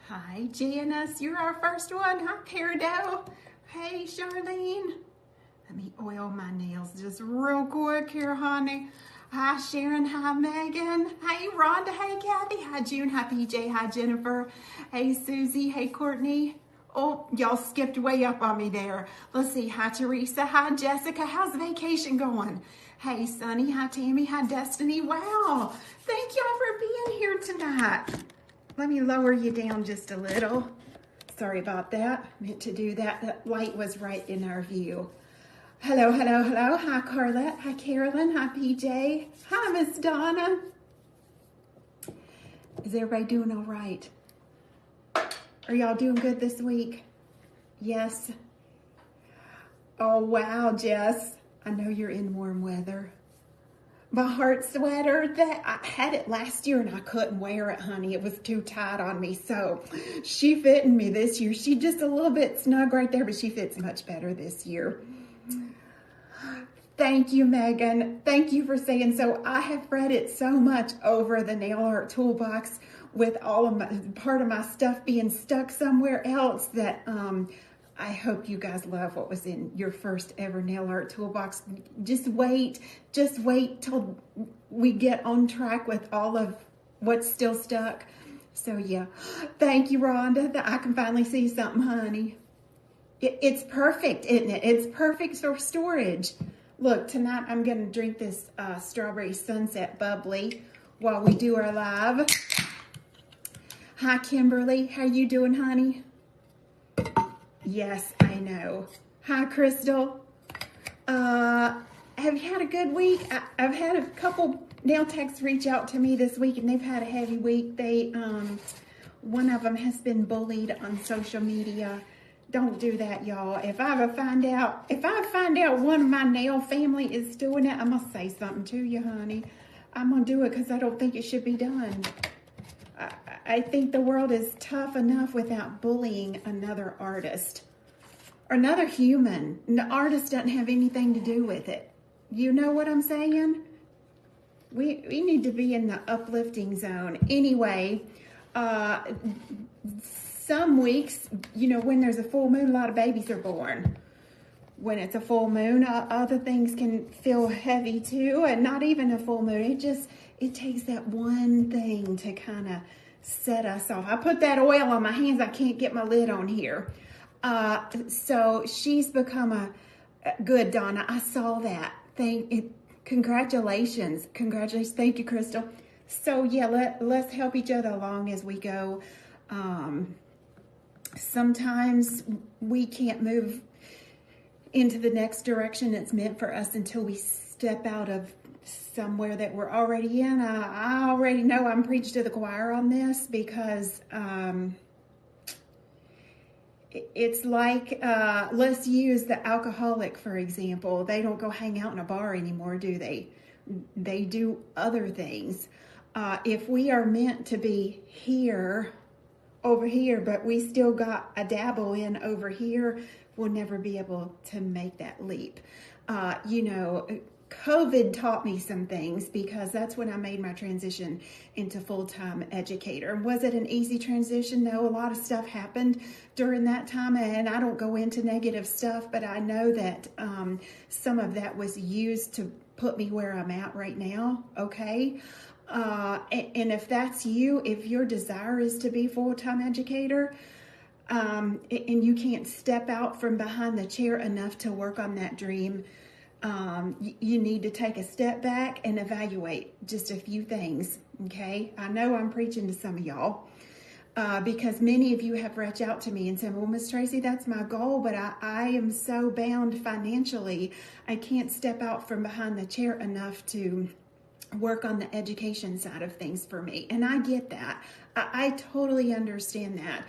Hi, Janice. You're our first one. Hi, Peridot. Hey, Charlene. Let me oil my nails just real quick here, honey. Hi, Sharon. Hi, Megan. Hey, Rhonda. Hey, Kathy. Hi, June. Hi, PJ. Hi, Jennifer. Hey, Susie. Hey, Courtney. Oh, y'all skipped way up on me there. Let's see. Hi, Teresa. Hi, Jessica. How's vacation going? Hey, Sunny. Hi, Tammy. Hi, Destiny. Wow. Thank y'all for being here tonight. Let me lower you down just a little. Sorry about that. Meant to do that. That light was right in our view. Hello, hello, hello. Hi, Carlette. Hi, Carolyn. Hi, PJ. Hi, Miss Donna. Is everybody doing all right? Are y'all doing good this week? Yes. Oh, wow, Jess. I know you're in warm weather. My heart sweater, that I had it last year and I couldn't wear it, honey. It was too tight on me. So she fitting me this year. She just a little bit snug right there, but she fits much better this year. Thank you, Megan. Thank you for saying so. I have read it so much over the nail art toolbox with all of my part of my stuff being stuck somewhere else that I hope you guys love what was in your first ever nail art toolbox. Just wait till we get on track with all of what's still stuck. So yeah, thank you, Rhonda, that I can finally see something, honey. It's perfect, isn't it? It's perfect for storage. Look, tonight I'm gonna drink this strawberry sunset bubbly while we do our live. Hi, Kimberly, how you doing, honey? Yes, I know. Hi, Crystal. Have you had a good week? I've had a couple nail techs reach out to me this week, and they've had a heavy week. They, one of them has been bullied on social media. Don't do that, y'all. If I find out one of my nail family is doing it, I'm gonna say something to you, honey. I'm gonna do it because I don't think it should be done. I think the world is tough enough without bullying another artist or another human. The artist doesn't have anything to do with it. You know what I'm saying? We need to be in the uplifting zone. Anyway, some weeks, you know, when there's a full moon, a lot of babies are born. When it's a full moon, other things can feel heavy too, and not even a full moon. It takes that one thing to kind of set us off. I put that oil on my hands. I can't get my lid on here. So she's become a good, Donna. I saw that. Congratulations. Congratulations. Thank you, Crystal. So yeah, let's help each other along as we go. Sometimes we can't move into the next direction that's meant for us until we step out of somewhere that we're already in. I already know I'm preaching to the choir on this because it's like, let's use the alcoholic, for example. They don't go hang out in a bar anymore, do they? They do other things. If we are meant to be here, over here, but we still got a dabble in over here, we'll never be able to make that leap. You know, COVID taught me some things because that's when I made my transition into full-time educator. Was it an easy transition? No, a lot of stuff happened during that time, and I don't go into negative stuff, but I know that some of that was used to put me where I'm at right now, okay? And if that's you, if your desire is to be a full-time educator, and you can't step out from behind the chair enough to work on that dream, you need to take a step back and evaluate just a few things, okay? I know I'm preaching to some of y'all because many of you have reached out to me and said, well, Miss Tracy, that's my goal, but I am so bound financially, I can't step out from behind the chair enough to work on the education side of things for me. And I get that. I totally understand that.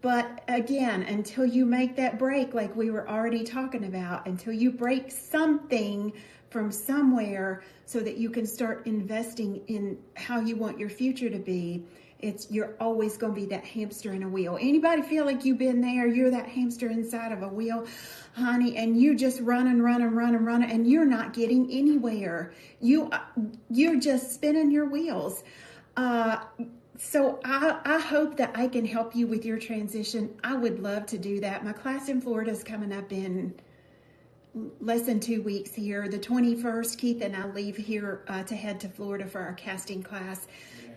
But again, until you make that break, like we were already talking about, until you break something from somewhere so that you can start investing in how you want your future to be, you're always going to be that hamster in a wheel. Anybody feel like you've been there? You're that hamster inside of a wheel, honey, and you just running, and you're not getting anywhere. You're just spinning your wheels. So I hope that I can help you with your transition. I would love to do that. My class in Florida is coming up in less than 2 weeks here. The 21st, Keith and I leave here to head to Florida for our casting class.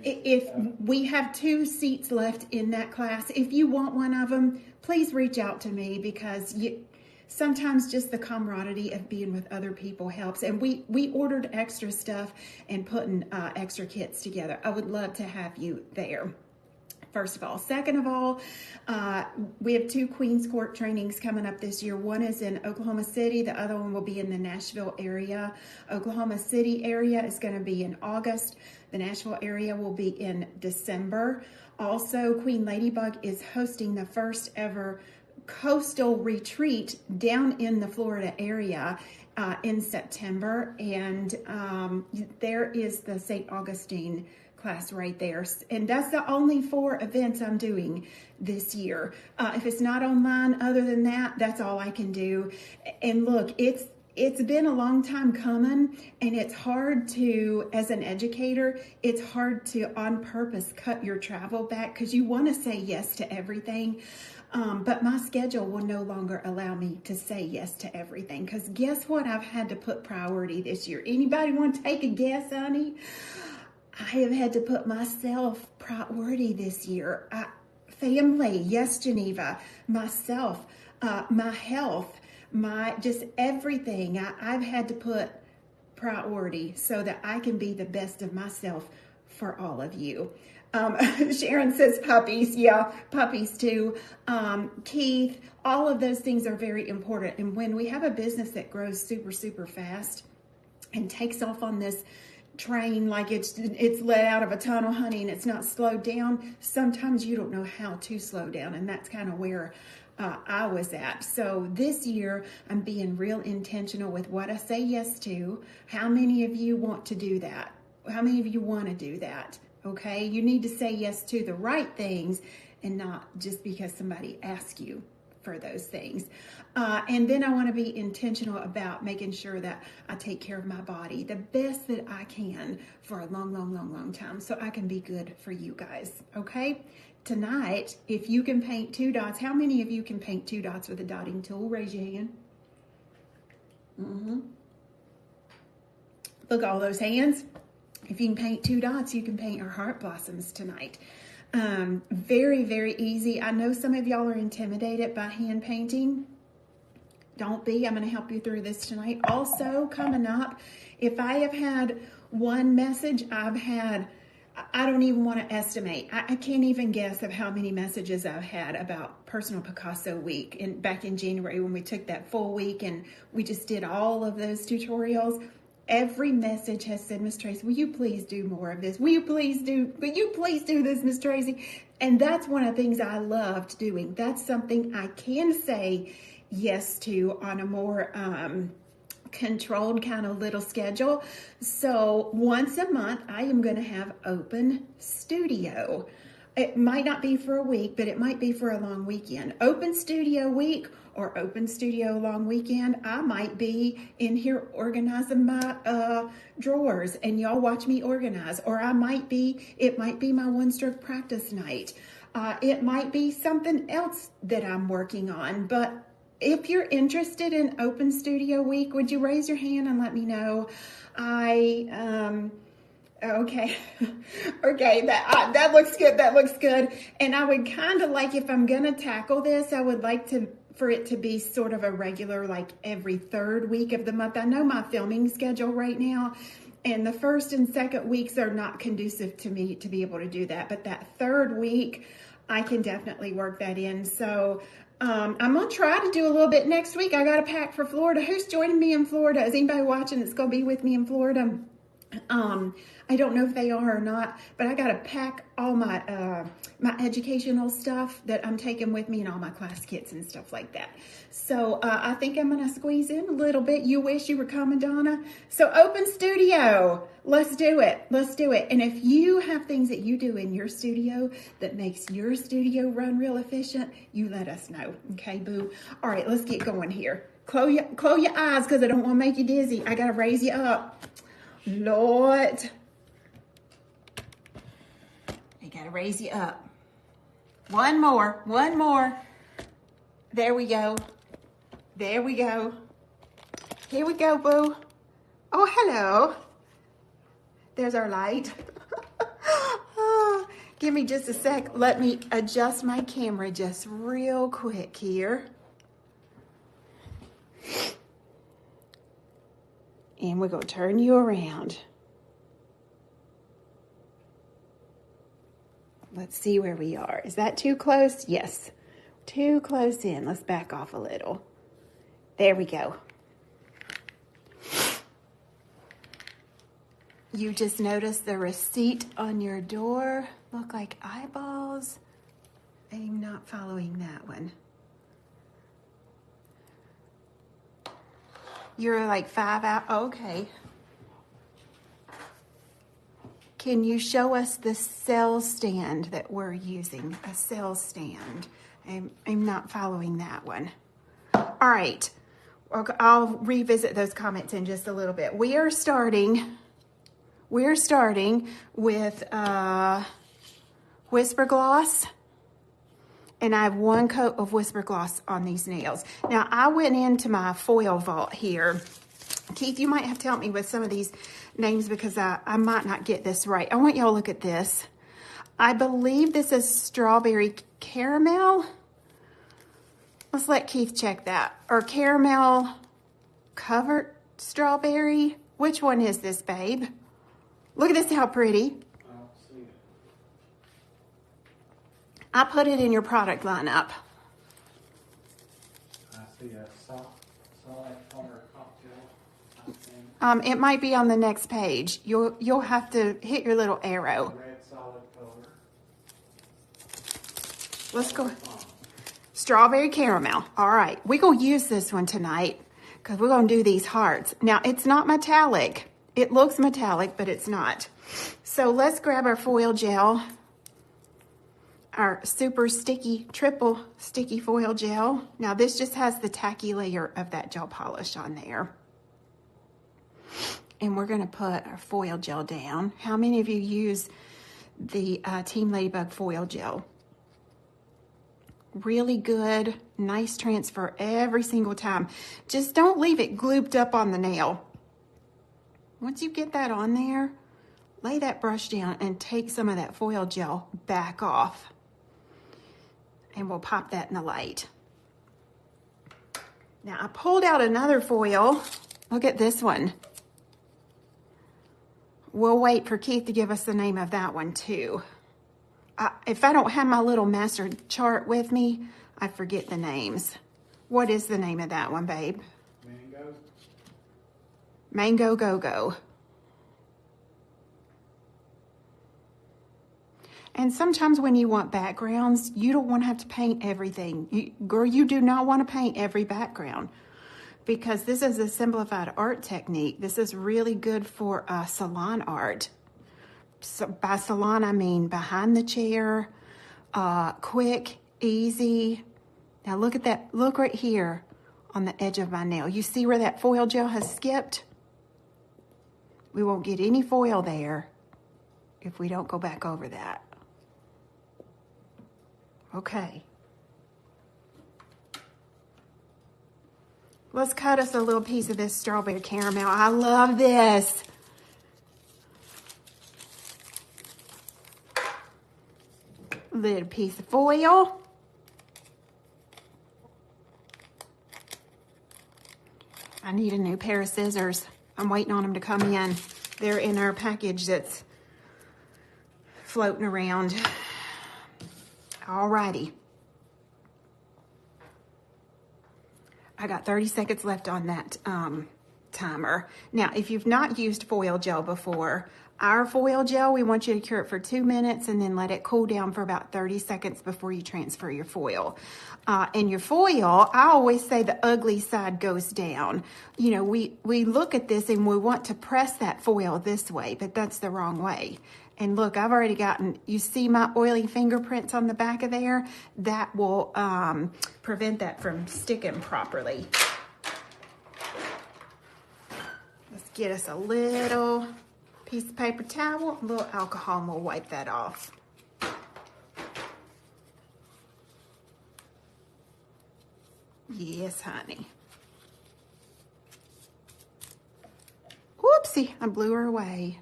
If we have 2 seats left in that class, if you want one of them, please reach out to me, because sometimes just the camaraderie of being with other people helps. And we ordered extra stuff and putting extra kits together. I would love to have you there. First of all. Second of all, we have 2 Queen's Court trainings coming up this year. One is in Oklahoma City. The other one will be in the Nashville area. Oklahoma City area is going to be in August. The Nashville area will be in December. Also, Queen Ladybug is hosting the first ever coastal retreat down in the Florida area in September. And there is the St. Augustine class right there, and that's the only 4 events I'm doing this year. If it's not online, other than that, that's all I can do. And look, it's been a long time coming, and it's hard to, as an educator, it's hard to on purpose cut your travel back, because you want to say yes to everything. But my schedule will no longer allow me to say yes to everything, because guess what? I've had to put priority this year. Anybody want to take a guess, honey? I have had to put myself priority this year. Family, yes, Geneva, myself, my health, my just everything. I've had to put priority so that I can be the best of myself for all of you. Sharon says puppies. Yeah, puppies too. Keith, all of those things are very important. And when we have a business that grows super, super fast and takes off on this train like it's let out of a tunnel, honey, and it's not slowed down, sometimes you don't know how to slow down, and that's kind of where I was at. So this year I'm being real intentional with what I say yes to. How many of you want to do that? How many of you want to do that? Okay, you need to say yes to the right things, and not just because somebody asks you for those things. And then I want to be intentional about making sure that I take care of my body the best that I can for a long, long, long, long time, so I can be good for you guys. Okay, tonight, if you can paint 2 dots, how many of you can paint 2 dots with a dotting tool? Raise your hand. Look, all those hands. If you can paint 2 dots, you can paint our heart blossoms tonight. Very, very easy. I know some of y'all are intimidated by hand painting. Don't be. I'm going to help you through this tonight. Also, coming up, if I have had one message, I don't even want to estimate. I can't even guess of how many messages I've had about Personal Picasso Week back in January, when we took that full week and we just did all of those tutorials. Every message has said, Miss Tracy, will you please do more of this? Will you please do this, Miss Tracy? And that's one of the things I loved doing. That's something I can say yes to on a more controlled kind of little schedule. So once a month, I am going to have open studio. It might not be for a week, but it might be for a long weekend. Open studio week or open studio long weekend, I might be in here organizing my drawers, and y'all watch me organize. Or it might be my one-stroke practice night. It might be something else that I'm working on. But if you're interested in open studio week, would you raise your hand and let me know? Okay. Okay, that looks good. That looks good. And I would kind of like, if I'm going to tackle this, I would like for it to be sort of a regular, like every 3rd week of the month. I know my filming schedule right now, and the 1st and 2nd weeks are not conducive to me to be able to do that. But that 3rd week, I can definitely work that in. So I'm going to try to do a little bit next week. I got to pack for Florida. Who's joining me in Florida? Is anybody watching that's going to be with me in Florida? I don't know if they are or not, but I got to pack all my my educational stuff that I'm taking with me, and all my class kits and stuff like that. So I think I'm going to squeeze in a little bit. You wish you were coming, Donna. So open studio. Let's do it. Let's do it. And if you have things that you do in your studio that makes your studio run real efficient, you let us know. Okay, boo? All right, let's get going here. Close your eyes, because I don't want to make you dizzy. I got to raise you up. Lord. There you go. Gotta raise you up. One more, one more. There we go. There we go. Here we go, boo. Oh, hello. There's our light. Oh, give me just a sec. Let me adjust my camera just real quick here. And we're gonna turn you around. Let's see where we are. Is that too close? Yes, too close in. Let's back off a little. There we go. You just noticed the receipt on your door look like eyeballs. I'm not following that one. You're like 5 out. Okay. Can you show us the cell stand that we're using? A cell stand. I'm not following that one. All right. Okay, I'll revisit those comments in just a little bit. We're starting with Whisper Gloss. And I have 1 coat of Whisper Gloss on these nails. Now, I went into my foil vault here. Keith, you might have to help me with some of these names because I might not get this right. I want y'all to look at this. I believe this is Strawberry Caramel. Let's let Keith check that. Or Caramel Covered Strawberry. Which one is this, babe? Look at this, how pretty. I put it in your product lineup. I see a solid color cocktail. It might be on the next page. You'll have to hit your little arrow. Red solid color. Let's go. Strawberry Caramel. All right, we're gonna use this one tonight because we're gonna do these hearts. Now, it's not metallic. It looks metallic, but it's not. So let's grab our foil gel. Our super sticky, triple sticky foil gel. Now this just has the tacky layer of that gel polish on there. And we're gonna put our foil gel down. How many of you use the Team Ladybug foil gel? Really good, nice transfer every single time. Just don't leave it glooped up on the nail. Once you get that on there, lay that brush down and take some of that foil gel back off. And we'll pop that in the light. Now I pulled out another foil. Look at this one. We'll wait for Keith to give us the name of that one too. If I don't have my little master chart with me, I forget the names. What is the name of that one, babe? Mango. Mango Go-Go. And sometimes when you want backgrounds, you don't want to have to paint everything. Girl, you do not want to paint every background because this is a simplified art technique. This is really good for salon art. So by salon, I mean behind the chair, quick, easy. Now look at that. Look right here on the edge of my nail. You see where that foil gel has skipped? We won't get any foil there if we don't go back over that. Okay. Let's cut us a little piece of this strawberry caramel. I love this. Little piece of foil. I need a new pair of scissors. I'm waiting on them to come in. They're in our package that's floating around. Alrighty. I got 30 seconds left on that timer. Now, if you've not used foil gel before, our foil gel, we want you to cure it for 2 minutes and then let it cool down for about 30 seconds before you transfer your foil. And your foil, I always say the ugly side goes down. You know, we look at this and we want to press that foil this way, but that's the wrong way. And look, I've already gotten, you see my oily fingerprints on the back of there? That will prevent that from sticking properly. Let's get us a little piece of paper towel, a little alcohol, and we'll wipe that off. Yes, honey. Whoopsie, I blew her away.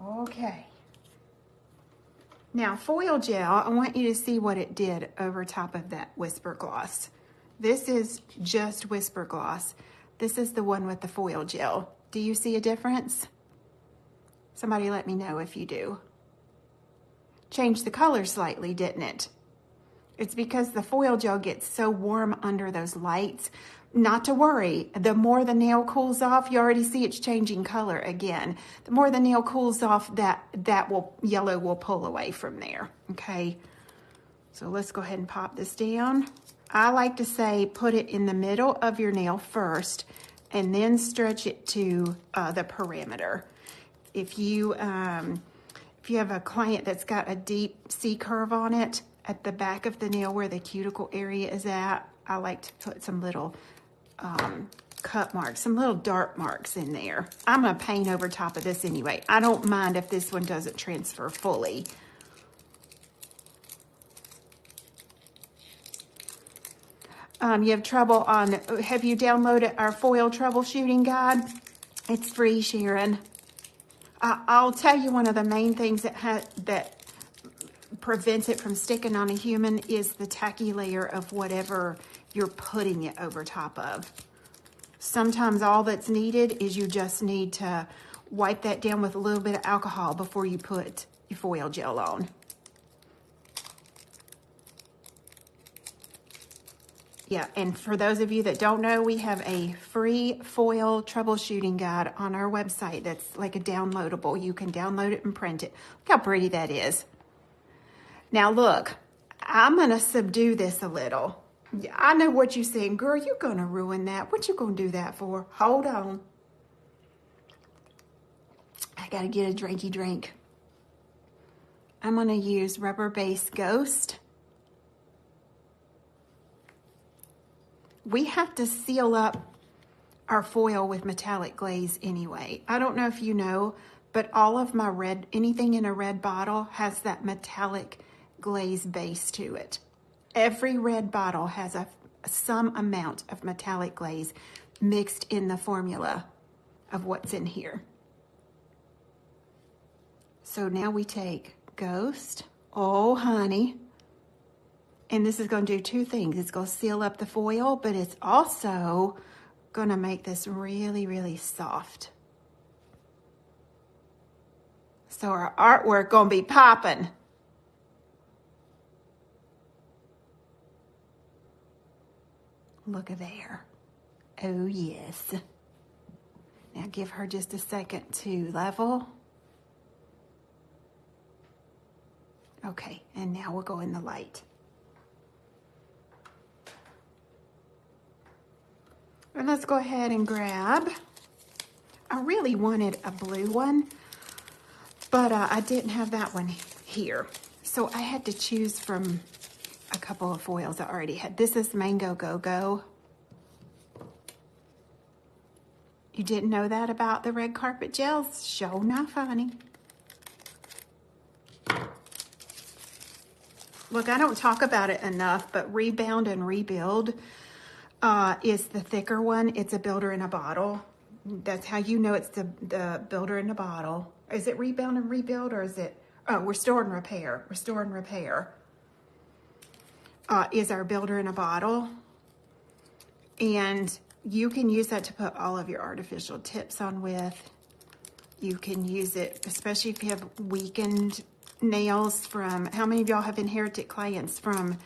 Okay. Now, foil gel, I want you to see what it did over top of that Whisper Gloss. This is just Whisper Gloss. This is the one with the foil gel. Do you see a difference? Somebody let me know if you do. Changed the color slightly, didn't it? It's because the foil gel gets so warm under those lights. Not to worry, the more the nail cools off, you already see it's changing color again. The more the nail cools off, that yellow will pull away from there, okay? So let's go ahead and pop this down. I like to say put it in the middle of your nail first and then stretch it to the perimeter. If you have a client that's got a deep C curve on it, at the back of the nail where the cuticle area is at, I like to put some little cut marks, some little dark marks in there. I'm going to paint over top of this anyway. I don't mind if this one doesn't transfer fully. You have trouble on, have you downloaded our foil troubleshooting guide? It's free, Sharon. I'll tell you one of the main things that prevents it from sticking on a human is the tacky layer of whatever you're putting it over top of. Sometimes all that's needed is you just need to wipe that down with a little bit of alcohol before you put your foil gel on. Yeah, and for those of you that don't know, we have a free foil troubleshooting guide on our website that's like a downloadable. You can download it and print it. Look how pretty that is. Now look, I'm going to subdue this a little. I know what you're saying. Girl, you're going to ruin that. What you going to do that for? Hold on. I got to get a drinky drink. I'm going to use Rubber Base Ghost. We have to seal up our foil with metallic glaze anyway. I don't know if you know, but all of my red, anything in a red bottle has that metallic glaze base to it. Every red bottle has some amount of metallic glaze mixed in the formula of what's in here. So now we take Ghost, oh honey, and this is going to do two things. It's going to seal up the foil, but it's also going to make this really, really soft. So our artwork going to be popping. Look at there. Oh, yes. Now give her just a second to level. Okay, and now we'll go in the light. And let's go ahead and grab, I really wanted a blue one, but I didn't have that one here. So I had to choose from a couple of foils I already had. This is Mango Go-Go. You didn't know that about the red carpet gels? Show not funny. Look, I don't talk about it enough, but Rebound and Rebuild is the thicker one. It's a builder in a bottle. That's how you know it's the builder in a bottle. Is it Rebound and Rebuild, or is it Restore and Repair? Restore and Repair is our builder in a bottle. And you can use that to put all of your artificial tips on with. You can use it, especially if you have weakened nails from, how many of y'all have inherited clients from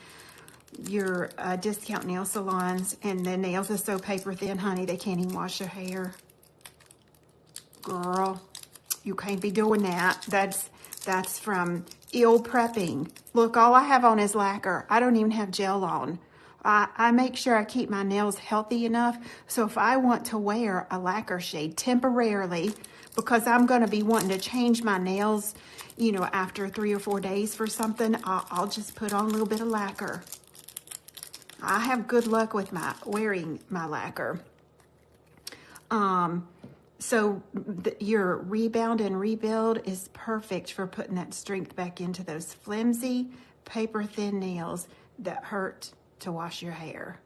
your discount nail salons, and the nails are so paper thin, honey, they can't even wash their hair. Girl, you can't be doing that. That's from ill prepping. Look, all I have on is lacquer. I don't even have gel on. I make sure I keep my nails healthy enough, so if I want to wear a lacquer shade temporarily, because I'm going to be wanting to change my nails, you know, after 3 or 4 days for something, I'll just put on a little bit of lacquer. I have good luck with wearing my lacquer. So your Rebound and Rebuild is perfect for putting that strength back into those flimsy paper thin nails that hurt to wash your hair.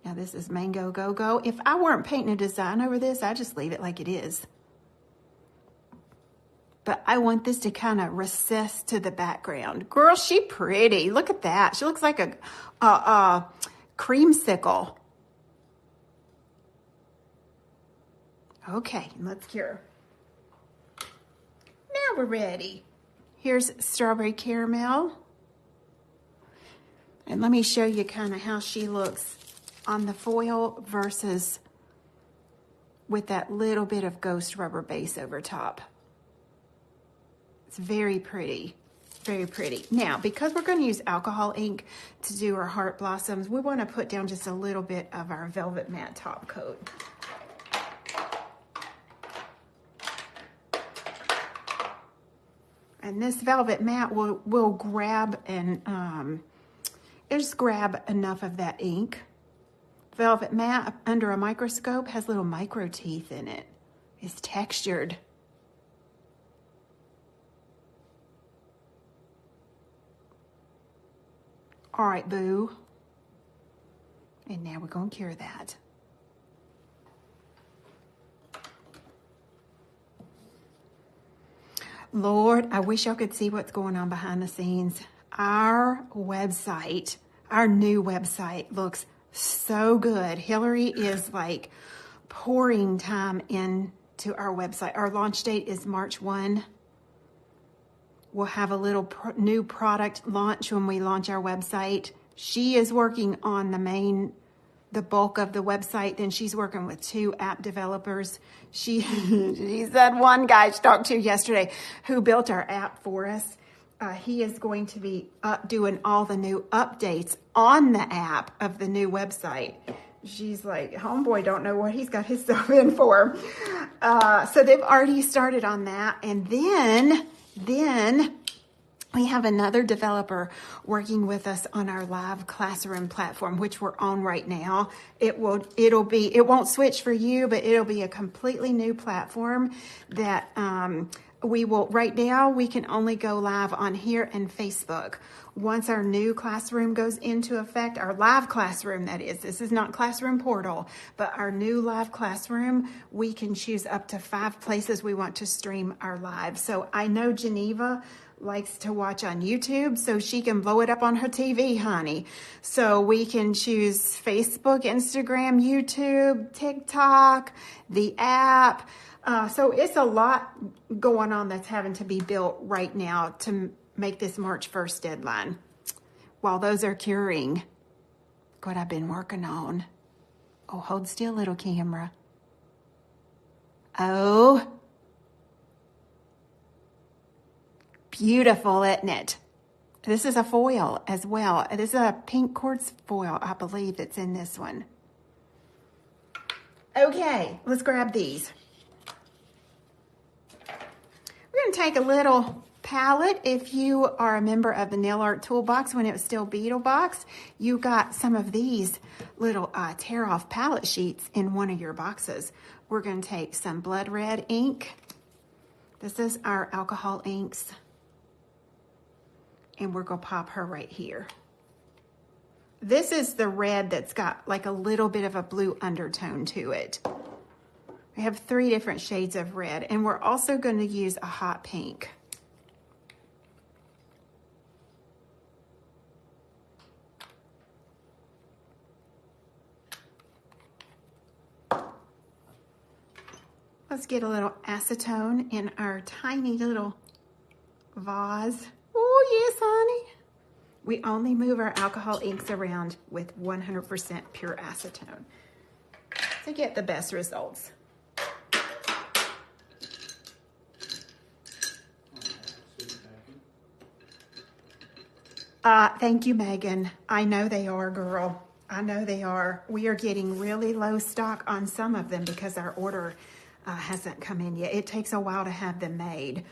Now this is Mango Go-Go. If I weren't painting a design over this, I'd just leave it like it is. But I want this to kind of recess to the background. Girl, she pretty. Look at that. She looks like a creamsicle. Okay, let's cure. Now we're ready. Here's strawberry caramel. And let me show you kind of how she looks on the foil versus with that little bit of ghost rubber base over top. It's very pretty, very pretty. Now, because we're going to use alcohol ink to do our heart blossoms, we want to put down just a little bit of our velvet matte top coat. And this velvet matte will grab and just grab enough of that ink. Velvet matte under a microscope has little micro teeth in it. It's textured. All right, boo. And now we're going to cure that. Lord, I wish y'all could see what's going on behind the scenes. Our website, our new website looks so good. Hillary is like pouring time into our website. Our launch date is March 1. We'll have a little new product launch when we launch our website. She is working on the bulk of the website. Then she's working with 2 app developers. She said one guy she talked to yesterday who built our app for us. He is going to be doing all the new updates on the app of the new website. She's like, homeboy don't know what he's got himself in for. So they've already started on that. And then we have another developer working with us on our live classroom platform, which we're on right now. It won't switch for you, but it'll be a completely new platform that right now we can only go live on here and Facebook. Once our new classroom goes into effect, our live classroom, that is, this is not Classroom Portal, but our new live classroom, we can choose up to 5 places we want to stream our live. So I know Geneva likes to watch on YouTube, so she can blow it up on her TV, honey. So we can choose Facebook, Instagram, YouTube, TikTok, the app. So it's a lot going on that's having to be built right now to make this March 1st deadline. While those are curing, what I've been working on. Oh, hold still, little camera. Oh, beautiful, isn't it? This is a foil as well. This is a pink quartz foil, I believe, that's in this one. Okay, let's grab these. We're going to take a little palette. If you are a member of the Nail Art Toolbox when it was still Beetlebox, you got some of these little tear-off palette sheets in one of your boxes. We're going to take some blood red ink. This is our alcohol inks. And we're going to pop her right here. This is the red that's got like a little bit of a blue undertone to it. We have 3 different shades of red, and we're also going to use a hot pink. Let's get a little acetone in our tiny little vase. Oh, yes, honey. We only move our alcohol inks around with 100% pure acetone to get the best results. Thank you, Megan. I know they are, girl. I know they are. We are getting really low stock on some of them because our order hasn't come in yet. It takes a while to have them made.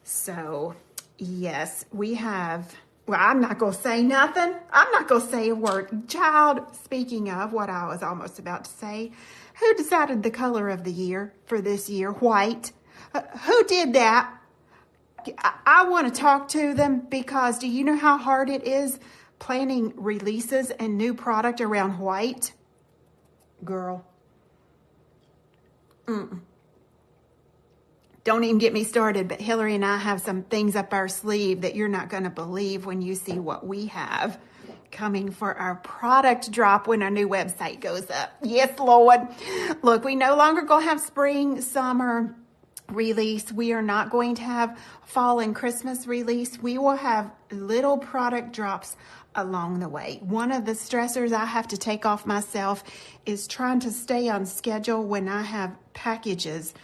So, yes, we have... Well, I'm not going to say nothing. I'm not going to say a word. Child, speaking of what I was almost about to say, who decided the color of the year for this year? White. Who did that? I want to talk to them because do you know how hard it is planning releases and new product around white? Girl. Don't even get me started, but Hillary and I have some things up our sleeve that you're not going to believe when you see what we have coming for our product drop when our new website goes up. Yes, Lord. Look, we no longer going to have spring, summer release. We are not going to have fall and Christmas release. We will have little product drops along the way. One of the stressors I have to take off myself is trying to stay on schedule when I have packages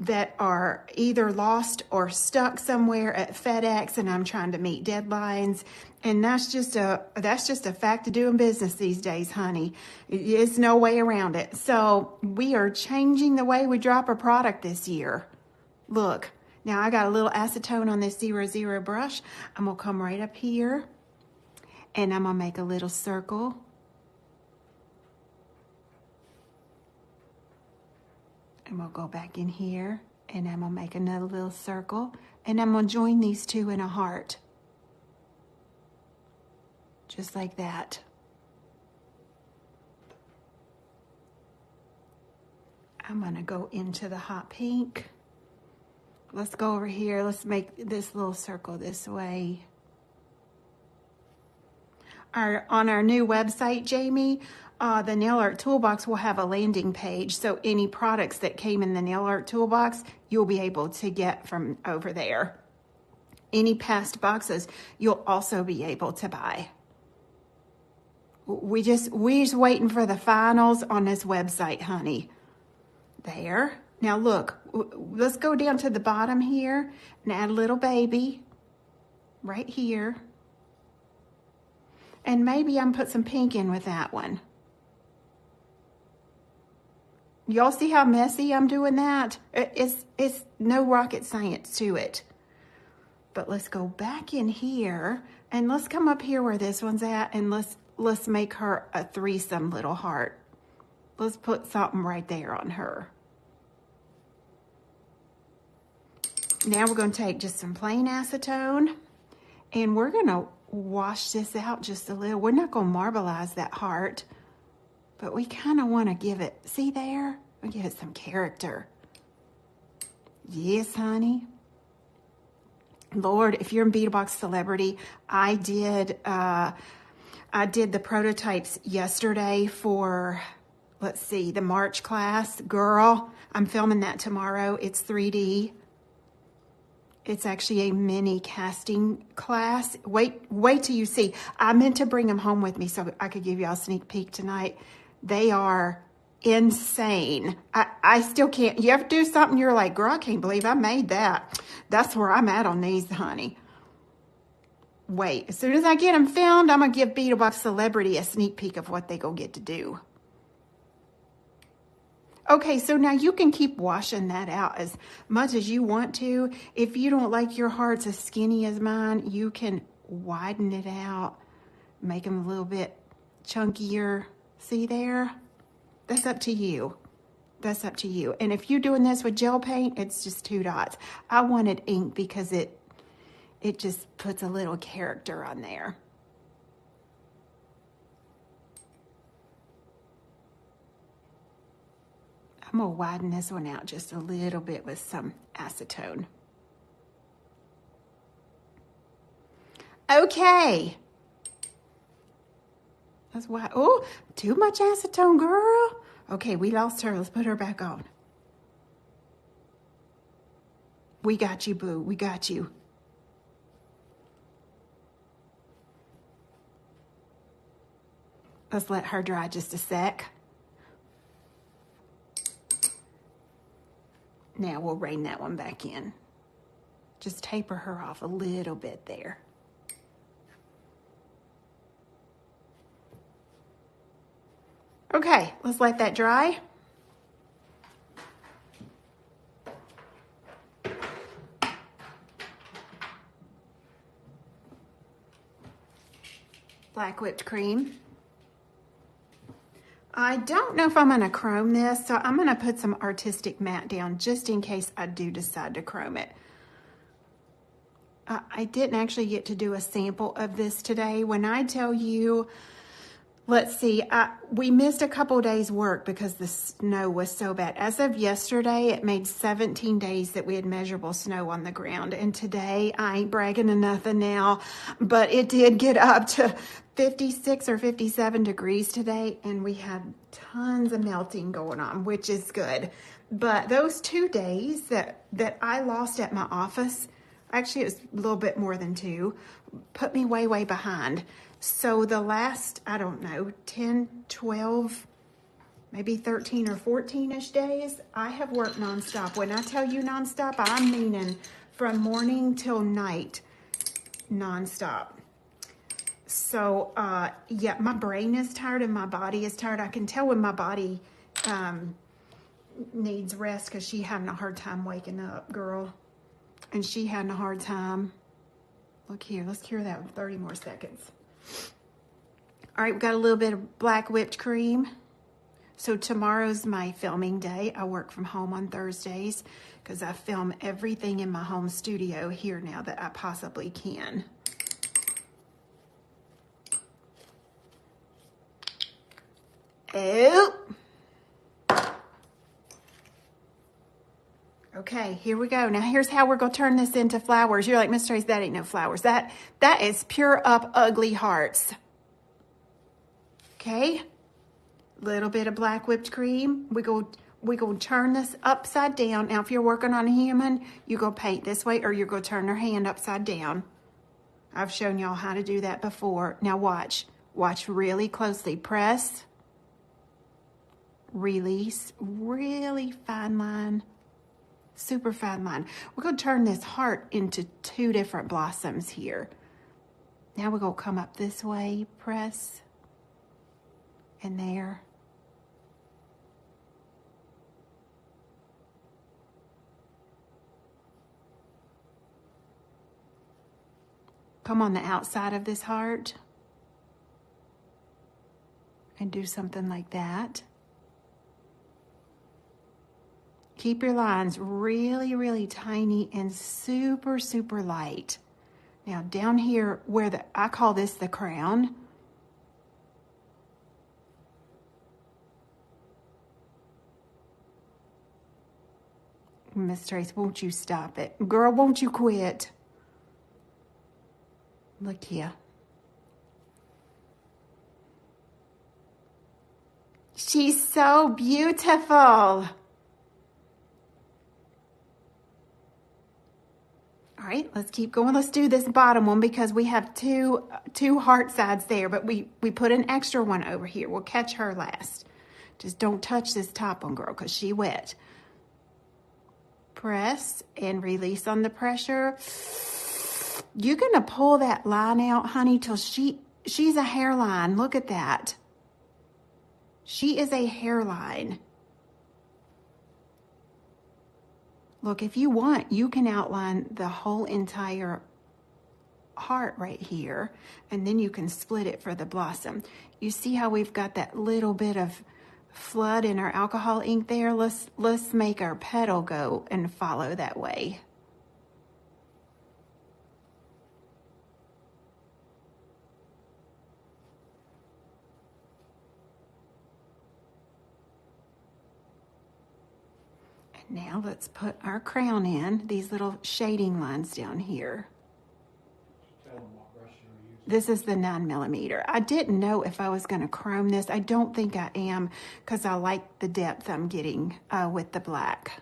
that are either lost or stuck somewhere at FedEx and I'm trying to meet deadlines. And that's just a fact of doing business these days, honey. There's no way around it. So we are changing the way we drop a product this year. Look, now I got a little acetone on this 00 brush. I'm gonna come right up here and I'm gonna make a little circle. And we'll go back in here and I'm gonna make another little circle and I'm gonna join these two in a heart. Just like that. I'm gonna go into the hot pink. Let's go over here. Let's make this little circle this way. On our new website, Jamie, the nail art toolbox will have a landing page. So any products that came in the nail art toolbox, you'll be able to get from over there. Any past boxes, you'll also be able to buy. We just waiting for the finals on this website, honey. There. Now look, let's go down to the bottom here and add a little baby right here. And maybe I'm put some pink in with that one. Y'all see how messy I'm doing that? It's no rocket science to it. But let's go back in here and let's come up here where this one's at and let's make her a threesome little heart. Let's put something right there on her. Now we're going to take just some plain acetone and we're going to wash this out just a little. We're not going to marbleize that heart, but we kind of want to give it, see there? We give it some character. Yes, honey. Lord, if you're in Beetlebox Celebrity, I did the prototypes yesterday for, let's see, the March class. Girl, I'm filming that tomorrow. It's 3D. It's actually a mini casting class. Wait till you see. I meant to bring them home with me so I could give y'all a sneak peek tonight. They are insane. I still can't. You ever do something you're like, girl, I can't believe I made that. That's where I'm at on these, honey. Wait, as soon as I get them filmed, I'm going to give Beetlebox Celebrity a sneak peek of what they go get to do. Okay, so now you can keep washing that out as much as you want to. If you don't like your hearts as skinny as mine, you can widen it out, make them a little bit chunkier. See there? That's up to you. That's up to you. And if you're doing this with gel paint, it's just 2 dots. I wanted ink because it just puts a little character on there. I'm going to widen this one out just a little bit with some acetone. Okay. That's why. Oh, too much acetone, girl. Okay, we lost her. Let's put her back on. We got you, boo. We got you. Let's let her dry just a sec. Now we'll rein that one back in. Just taper her off a little bit there. Okay, let's let that dry. Black whipped cream. I don't know if I'm going to chrome this, so I'm going to put some artistic matte down just in case I do decide to chrome it. I didn't actually get to do a sample of this today. When I tell you, let's see, we missed a couple days work because the snow was so bad. As of yesterday, it made 17 days that we had measurable snow on the ground. And today, I ain't bragging to nothing now, but it did get up to 56 or 57 degrees today. And we had tons of melting going on, which is good. But those 2 days that I lost at my office, actually it was a little bit more than 2, put me way, way behind. So the last, I don't know, 10, 12, maybe 13 or 14-ish days, I have worked nonstop. When I tell you nonstop, I'm meaning from morning till night, nonstop. So, yeah, my brain is tired and my body is tired. I can tell when my body needs rest because she's having a hard time waking up, girl. And she having a hard time. Look here, let's cure that in 30 more seconds. All right, we've got a little bit of black whipped cream. So tomorrow's my filming day. I work from home on Thursdays because I film everything in my home studio here now that I possibly can. Oh. Okay, here we go. Now here's how we're gonna turn this into flowers. You're like, Miss Tracy, that ain't no flowers. That is pure up ugly hearts. Okay, little bit of black whipped cream. We gonna turn this upside down. Now if you're working on a human, you go paint this way or you're gonna turn their hand upside down. I've shown y'all how to do that before. Now watch really closely. Press, release, really fine line. Super fine line. We're going to turn this heart into 2 different blossoms here. Now we're going to come up this way, press, and there. Come on the outside of this heart and do something like that. Keep your lines really, really tiny and super, super light. Now down here where I call this the crown. Miss Trace, won't you stop it? Girl, won't you quit? Look here. She's so beautiful. All right, let's keep going. Let's do this bottom one because we have two heart sides there, but we put an extra one over here. We'll catch her last. Just don't touch this top one, girl, because she wet. Press and release on the pressure. You're going to pull that line out, honey, till she's a hairline. Look at that. She is a hairline. Look, if you want, you can outline the whole entire heart right here, and then you can split it for the blossom. You see how we've got that little bit of flood in our alcohol ink there? Let's make our petal go and follow that way. Now let's put our crown in, these little shading lines down here. Tell them what brush you're using. This is the 9mm. I didn't know if I was going to chrome this. I don't think I am because I like the depth I'm getting with the black.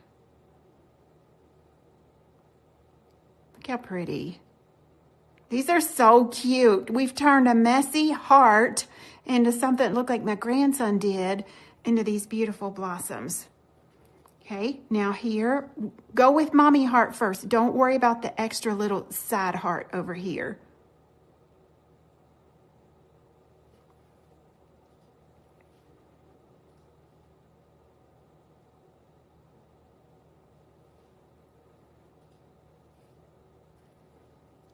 Look how pretty. These are so cute. We've turned a messy heart into something that looked like my grandson did into these beautiful blossoms. Okay, now here, go with mommy heart first. Don't worry about the extra little side heart over here.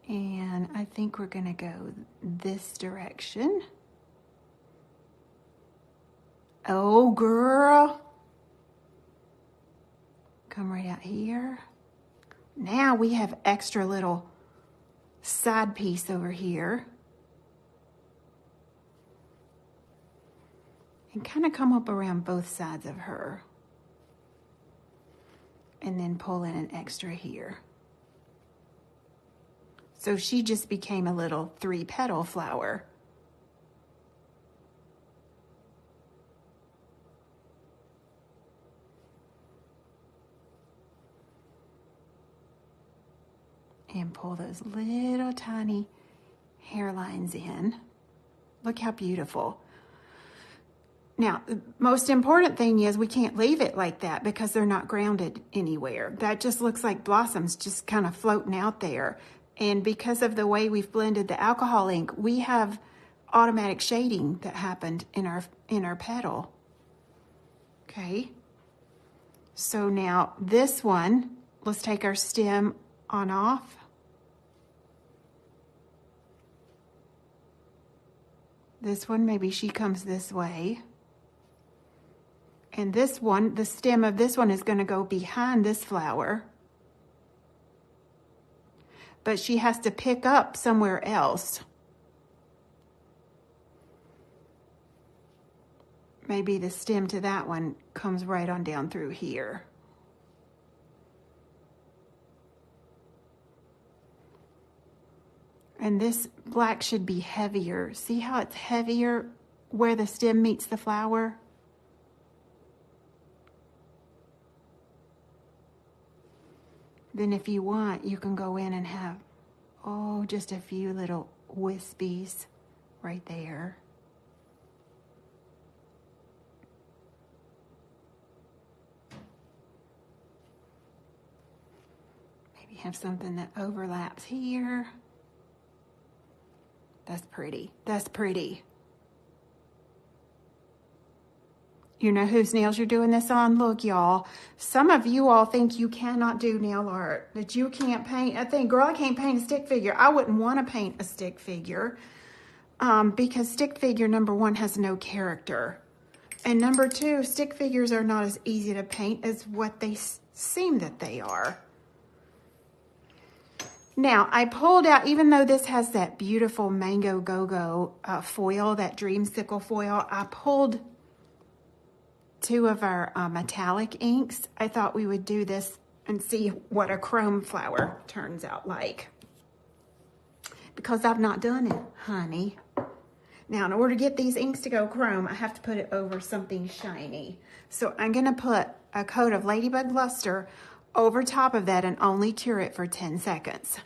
And I think we're gonna go this direction. Oh, girl. Come right out here. Now we have extra little side piece over here. And kind of come up around both sides of her. And then pull in an extra here. So she just became a little 3-petal flower. And pull those little tiny hairlines in. Look how beautiful. Now, the most important thing is we can't leave it like that because they're not grounded anywhere. That just looks like blossoms just kind of floating out there. And because of the way we've blended the alcohol ink, we have automatic shading that happened in our petal. Okay. So now this one, let's take our stem on off. This one, maybe she comes this way. And this one, the stem of this one is going to go behind this flower. But she has to pick up somewhere else. Maybe the stem to that one comes right on down through here. And this black should be heavier. See how it's heavier where the stem meets the flower? Then if you want, you can go in and have, just a few little wispies right there. Maybe have something that overlaps here. That's pretty. That's pretty. You know whose nails you're doing this on? Look, y'all. Some of you all think you cannot do nail art, that you can't paint. I think, girl, I can't paint a stick figure. I wouldn't want to paint a stick figure because stick figure, number one, has no character. And number two, stick figures are not as easy to paint as what they seem that they are. Now, I pulled out, even though this has that beautiful Mango Go-Go foil, that Dreamsicle foil, I pulled 2 of our metallic inks. I thought we would do this and see what a chrome flower turns out like. Because I've not done it, honey. Now, in order to get these inks to go chrome, I have to put it over something shiny. So I'm going to put a coat of Ladybug Luster over top of that and only cure it for 10 seconds.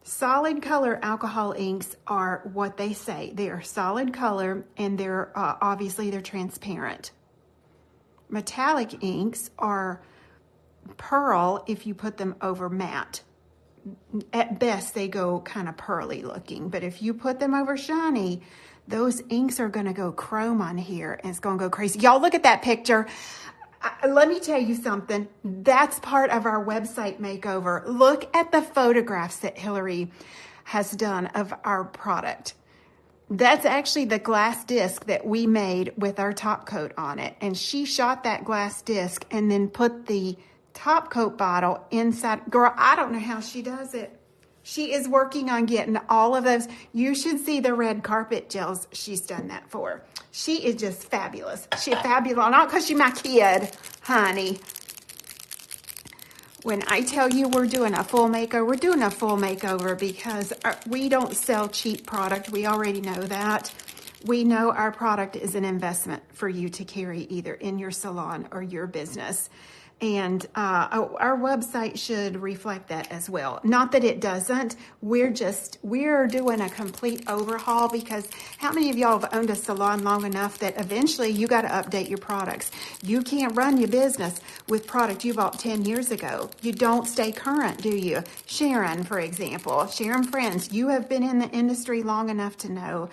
Solid color alcohol inks are what they say. They are solid color and they're obviously they're transparent. Metallic inks are pearl if you put them over matte. At best, they go kind of pearly looking, but if you put them over shiny, those inks are going to go chrome on here and it's going to go crazy. Y'all look at that picture. Let me tell you something. That's part of our website makeover. Look at the photographs that Hillary has done of our product. That's actually the glass disc that we made with our top coat on it. And she shot that glass disc and then put the top coat bottle inside. Girl, I don't know how she does it. She is working on getting all of those. You should see the red carpet gels she's done that for. She is just fabulous. She's fabulous, not because she's my kid, honey. When I tell you we're doing a full makeover, we're doing a full makeover because we don't sell cheap product. We already know that. We know our product is an investment for you to carry either in your salon or your business. And our website should reflect that as well. Not that it doesn't. We're doing a complete overhaul because how many of y'all have owned a salon long enough that eventually you got to update your products? You can't run your business with product you bought 10 years ago. You don't stay current, do you? Sharon, for example, Sharon Friends, you have been in the industry long enough to know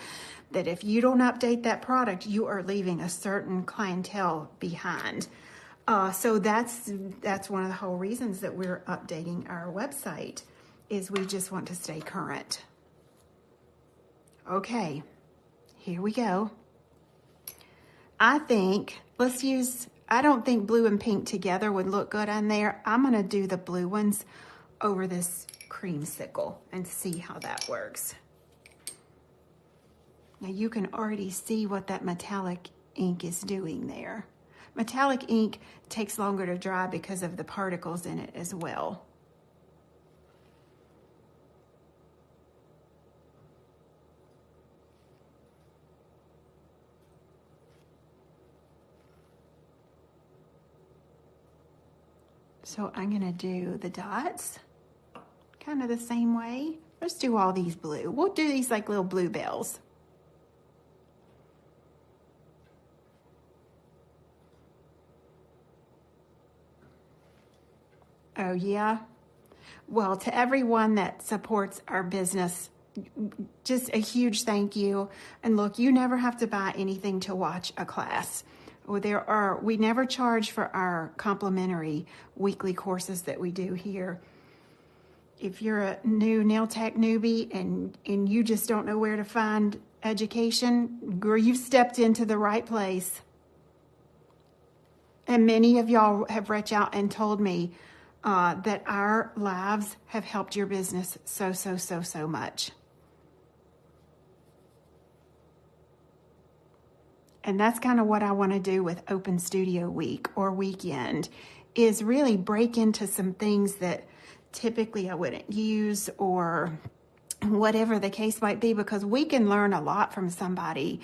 that if you don't update that product, you are leaving a certain clientele behind. So that's one of the whole reasons that we're updating our website is we just want to stay current. Okay, here we go. I think let's use I don't think blue and pink together would look good on there. I'm gonna do the blue ones over this creamsicle and see how that works. Now you can already see what that metallic ink is doing there. Metallic ink takes longer to dry because of the particles in it as well. So I'm gonna do the dots kind of the same way. Let's do all these blue. We'll do these like little bluebells. Oh yeah? Well, to everyone that supports our business, just a huge thank you. And look, you never have to buy anything to watch a class. We never charge for our complimentary weekly courses that we do here. If you're a new nail tech newbie and you just don't know where to find education, girl, you've stepped into the right place. And many of y'all have reached out and told me that our lives have helped your business so much. And that's kind of what I want to do with Open Studio Week or weekend, is really break into some things that typically I wouldn't use or whatever the case might be, because we can learn a lot from somebody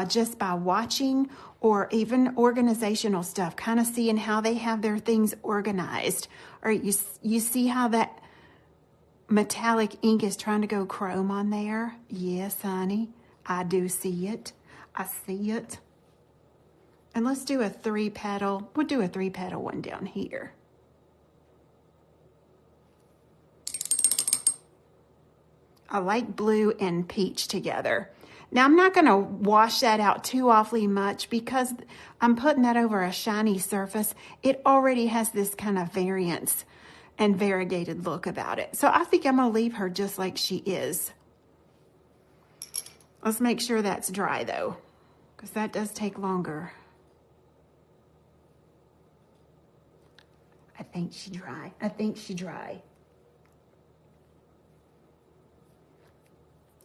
just by watching, or even organizational stuff, kind of seeing how they have their things organized. Or you see how that metallic ink is trying to go chrome on there? Yes, honey, I do see it. I see it. And let's do a 3-petal. We'll do a 3-petal one down here. I like blue and peach together. Now I'm not going to wash that out too awfully much because I'm putting that over a shiny surface. It already has this kind of variance and variegated look about it. So I think I'm going to leave her just like she is. Let's make sure that's dry though, because that does take longer. I think she's dry. I think she's dry.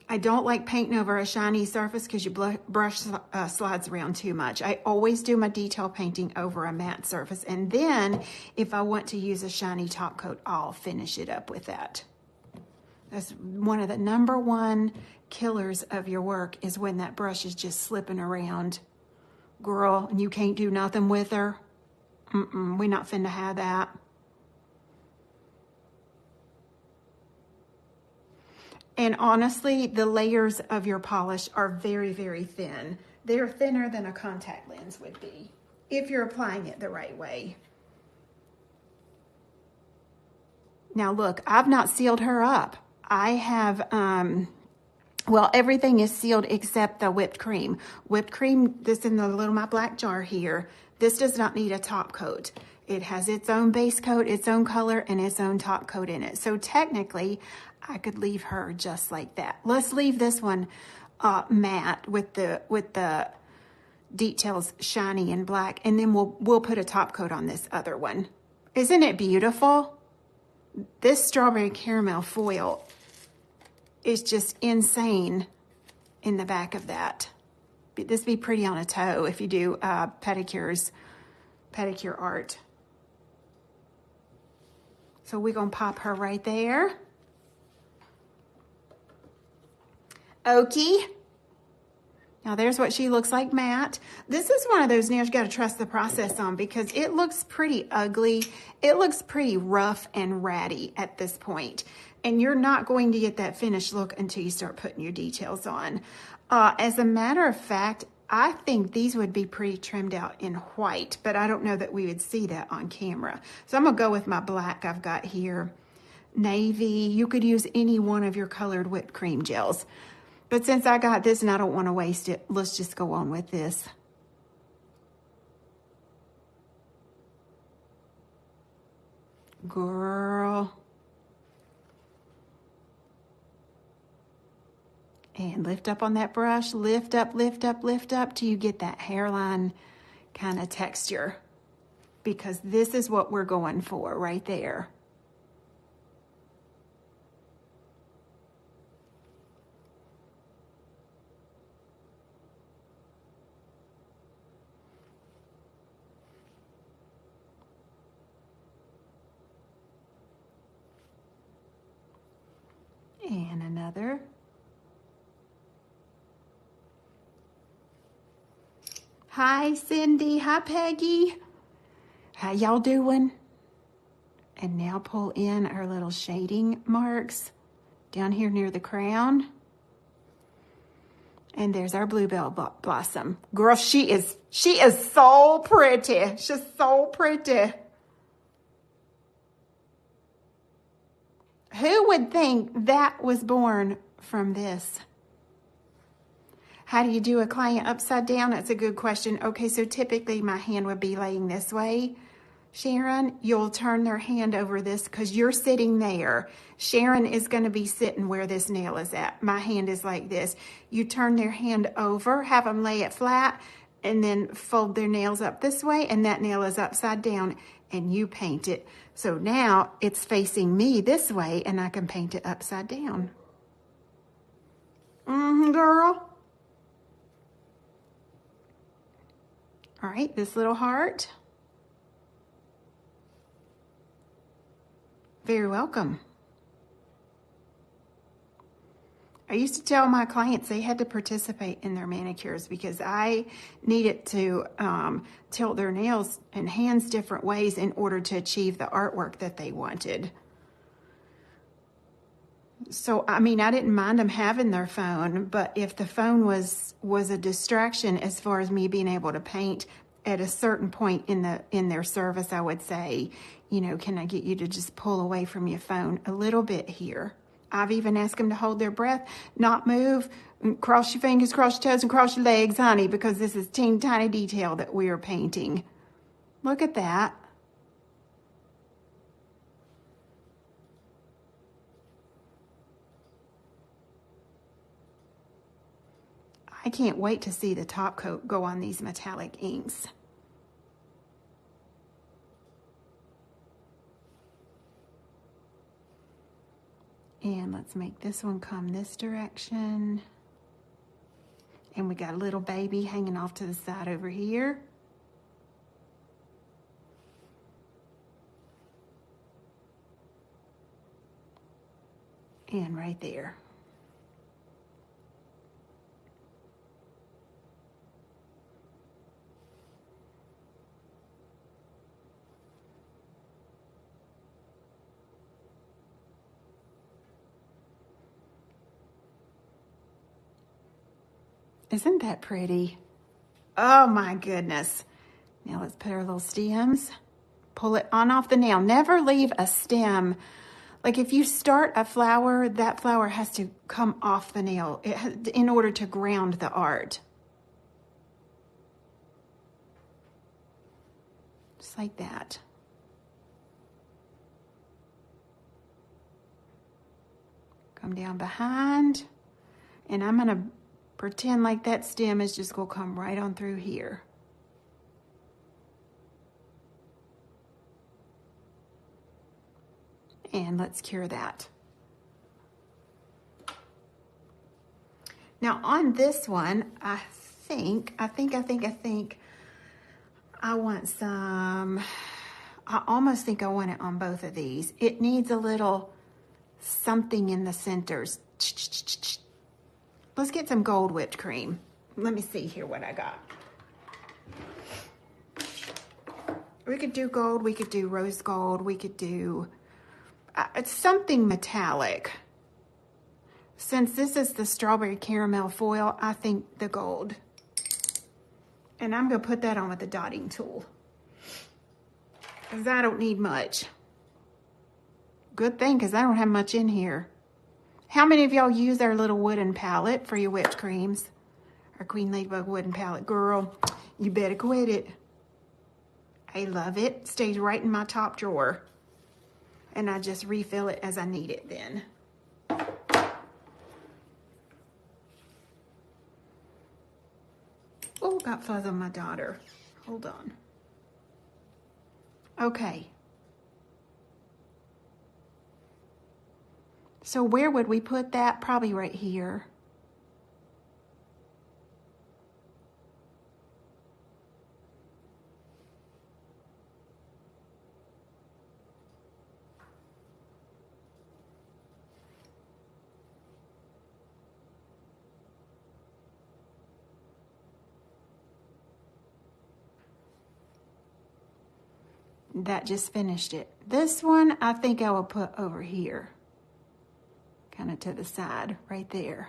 I don't like painting over a shiny surface because your brush slides around too much. I always do my detail painting over a matte surface. And then if I want to use a shiny top coat, I'll finish it up with that. That's one of the #1 killers of your work, is when that brush is just slipping around. Girl, and you can't do nothing with her. We're not finna have that. And honestly, the layers of your polish are very thin. They're thinner than a contact lens would be if you're applying it the right way. Now look, I've not sealed her up. I have, well, everything is sealed except the whipped cream. Whipped cream, this in the little my black jar here, this does not need a top coat. It has its own base coat, its own color, and its own top coat in it. So technically, I could leave her just like that. Let's leave this one matte with the details shiny and black, and then we'll put a top coat on this other one. Isn't it beautiful? This strawberry caramel foil is just insane in the back of that. This would be pretty on a toe if you do pedicure art. So we're gonna pop her right there. Okie. Now there's what she looks like matte. This is one of those nails you gotta trust the process on, because it looks pretty ugly. It looks pretty rough and ratty at this point. And you're not going to get that finished look until you start putting your details on. As a matter of fact, I think these would be pretty trimmed out in white, but I don't know that we would see that on camera. So I'm gonna go with my black I've got here. Navy, you could use any one of your colored whipped cream gels. But since I got this and I don't want to waste it, let's just go on with this. Girl. And lift up on that brush, lift up till you get that hairline kind of texture. because this is what we're going for right there. And another. Hi, Cindy. Hi, Peggy. How y'all doing? And now pull in our little shading marks down here near the crown. And there's our bluebell blossom. Girl, she is so pretty. She's so pretty. Who would think that was born from this? How do you do a client upside down? That's a good question. Okay, so typically my hand would be laying this way. Sharon, you'll turn their hand over this because you're sitting there. Sharon is going to be sitting where this nail is at. My hand is like this. You turn their hand over, have them lay it flat, and then fold their nails up this way, and that nail is upside down, and you paint it. So now it's facing me this way, and I can paint it upside down. Girl. All right, this little heart. Very welcome. I used to tell my clients they had to participate in their manicures because I needed to tilt their nails and hands different ways in order to achieve the artwork that they wanted. So, I mean, I didn't mind them having their phone, but if the phone was a distraction as far as me being able to paint at a certain point in their service, I would say, you know, can I get you to just pull away from your phone a little bit here? I've even asked them to hold their breath, not move, cross your fingers, cross your toes, and cross your legs, honey, because this is teeny tiny detail that we are painting. Look at that. I can't wait to see the top coat go on these metallic inks. And let's make this one come this direction. And we got a little baby hanging off to the side over here. And right there. Isn't that pretty? Oh my goodness. Now let's put our little stems. Pull it on off the nail. Never leave a stem. Like if you start a flower, that flower has to come off the nail in order to ground the art. Just like that. Come down behind. And I'm going to pretend like that stem is just going to come right on through here. And let's cure that. Now on this one, I think I want some, I almost think I want it on both of these. It needs a little something in the centers. Let's get some gold whipped cream. Let me see here what I got. We could do gold, we could do rose gold, we could do it's something metallic. Since this is the strawberry caramel foil, I think the gold. And I'm going to put that on with the dotting tool, because I don't need much. Good thing, because I don't have much in here. How many of y'all use our little wooden palette for your whipped creams? Our Queen Ladybug wooden palette. Girl, you better quit it. I love it. Stays right in my top drawer. And I just refill it as I need it then. Oh, got fuzz on my daughter. Hold on. Okay. So where would we put that? Probably right here. That just finished it. This one, I think I will put over here. Kind of to the side, right there.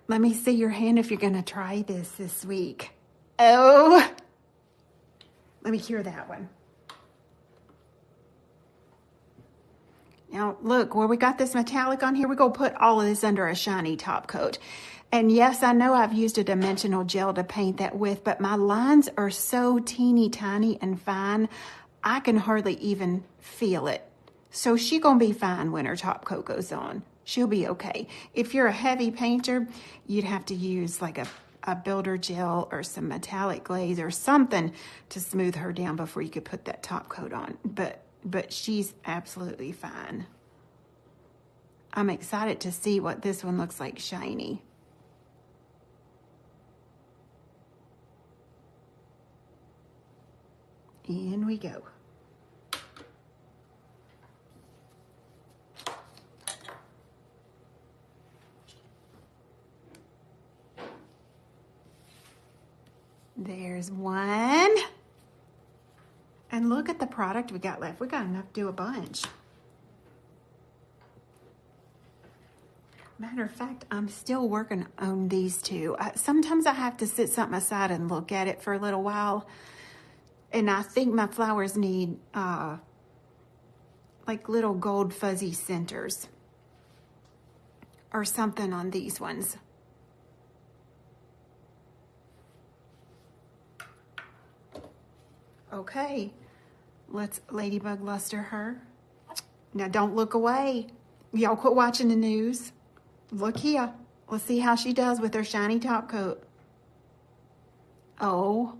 Let me see your hand if you're going to try this week. Oh, let me cure that one. Now, look, where we got this metallic on here, we're going to put all of this under a shiny top coat. And yes, I know I've used a dimensional gel to paint that with, but my lines are so teeny tiny and fine, I can hardly even feel it. So she's going to be fine when her top coat goes on. She'll be okay. If you're a heavy painter, you'd have to use like a builder gel or some metallic glaze or something to smooth her down before you could put that top coat on. But she's absolutely fine. I'm excited to see what this one looks like shiny. In we go. There's one. And look at the product we got left. We got enough to do a bunch. Matter of fact, I'm still working on these two. Sometimes I have to sit something aside and look at it for a little while. And I think my flowers need like little gold fuzzy centers or something on these ones. Okay, let's ladybug luster her. Now don't look away. Y'all quit watching the news. Look here. Let's see how she does with her shiny top coat. Oh.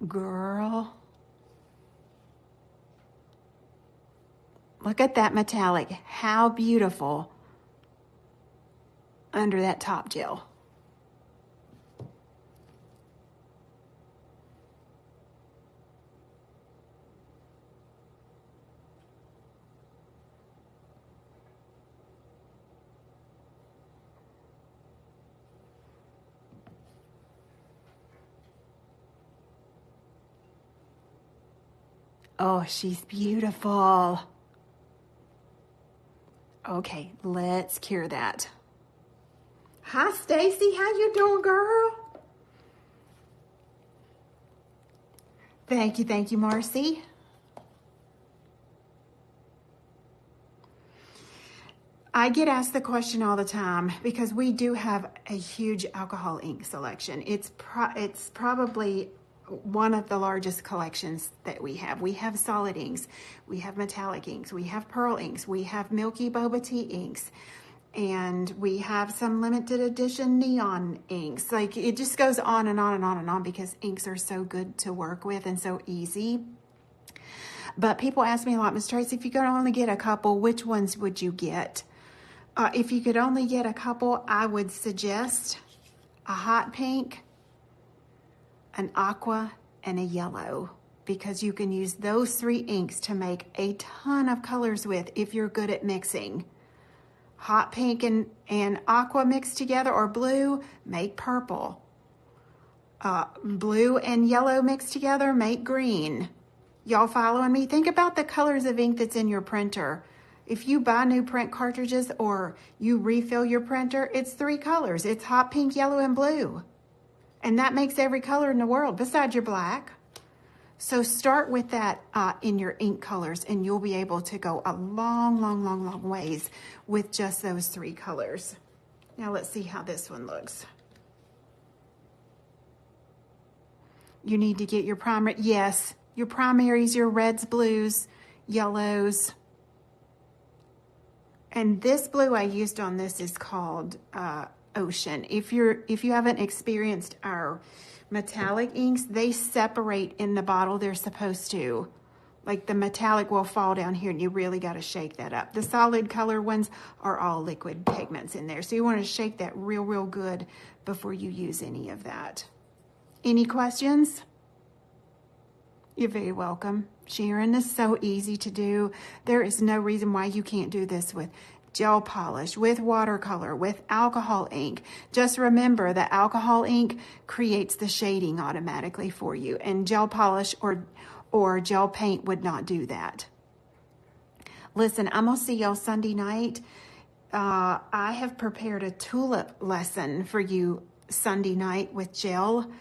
Girl. Look at that metallic. How beautiful under that top gel. Oh, she's beautiful. Okay, let's cure that. Hi, Stacy. How you doing, girl? Thank you, Marcy. I get asked the question all the time because we do have a huge alcohol ink selection. It's probably one of the largest collections that we have. We have solid inks, we have metallic inks, we have pearl inks, we have milky boba tea inks, and we have some limited edition neon inks. Like, it just goes on and on and on and on because inks are so good to work with and so easy. But people ask me a lot, Miss Tracy, if you could only get a couple, which ones would you get? If you could only get a couple, I would suggest a hot pink, an aqua, and a yellow, because you can use those three inks to make a ton of colors with if you're good at mixing. Hot pink and aqua mixed together, or blue, make purple. Blue and yellow mixed together, make green. Y'all following me? Think about the colors of ink that's in your printer. If you buy new print cartridges or you refill your printer, it's three colors. It's hot pink, yellow, and blue. And that makes every color in the world besides your black. So start with that in your ink colors, and you'll be able to go a long ways with just those three colors. Now let's see how this one looks. You need to get your primary. Yes, your primaries, your reds, blues. yellows. And this blue I used on this is called Ocean. If you haven't experienced our metallic inks, they separate in the bottle they're supposed to. Like the metallic will fall down here and you really got to shake that up. The solid color ones are all liquid pigments in there. So you want to shake that real good before you use any of that. Any questions? You're very welcome. Sharon, this is so easy to do. There is no reason why you can't do this with gel polish, with watercolor, with alcohol ink. Just remember that alcohol ink creates the shading automatically for you, and gel polish or gel paint would not do that. Listen, I'm gonna see y'all Sunday night. I have prepared a tulip lesson for you Sunday night with gel.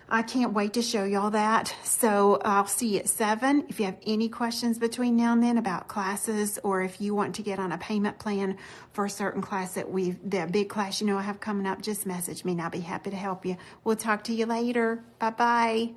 I can't wait to show y'all that. So I'll see you at 7. If you have any questions between now and then about classes, or if you want to get on a payment plan for a certain class the big class I have coming up, just message me and I'll be happy to help you. We'll talk to you later. Bye-bye.